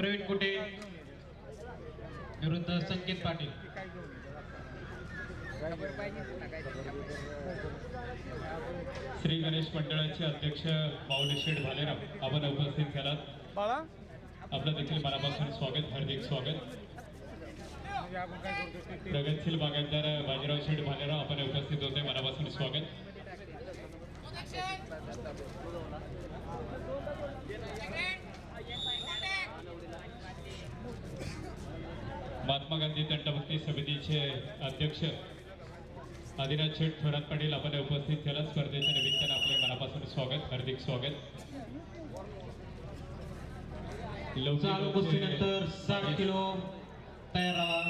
प्रवीण कुटे विरुद्ध संकेत पाटील। श्री गणेश मंडळाचे अध्यक्ष माऊली शेठ भालेराव आपण उपस्थित झालात। आपलं देखील मनापासून स्वागत, हार्दिक स्वागत। प्रगतशील बागायतदार बाजीराव शेठ भालेराव आपण उपस्थित होते, मनापासून स्वागत। महात्मा गांधी तंटमुक्ती समितीचे अध्यक्ष आदिनाथ शेठ थोरात पाटील आपण उपस्थित झाला। स्पर्धेच्या निमित्ताने आपले मनापासून स्वागत, हार्दिक स्वागत। चालू कुस्तीनंतर 60 किलो तयार राहा।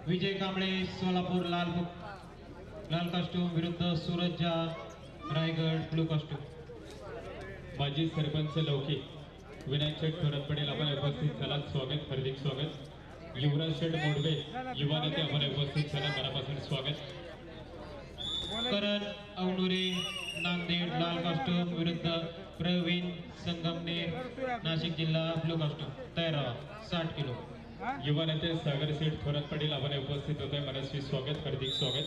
विजय कांबळे सोलापूर लाल कास्ट्यूम विरुद्ध सूरज झा रायगड ब्लू कास्ट्यूम। माजी सरपंच लौकी विनायक शेठ थोरात पाटील आपण उपस्थित झाला। स्वागत, हार्दिक स्वागत। युवराज शेठ मोडबे युवा नेते आपण उपस्थित झाला, मनापासून स्वागत। करण अवनुरे नांदेड लाल कास्ट्यूम विरुद्ध प्रवीण संगमनेर नाशिक जिल्हा ब्लू कास्ट्यूम तयार राहा। 60 किलो। युवा नेते सागर शेठ थोरात पाटील आपण उपस्थित होते, मनस्वी स्वागत, हार्दिक स्वागत।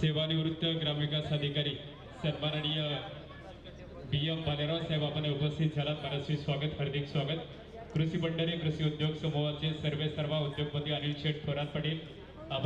सेवानिवृत्त ग्रामविकास अधिकारी सन्माननीय BM भालेराव साहेब आपण उपस्थित झालात, मनस्वी स्वागत, हार्दिक स्वागत। कृषी पंढरी कृषी उद्योग समूहाचे सर्वे उद्योगपती अनिल शेठ थोरात पाटील आपण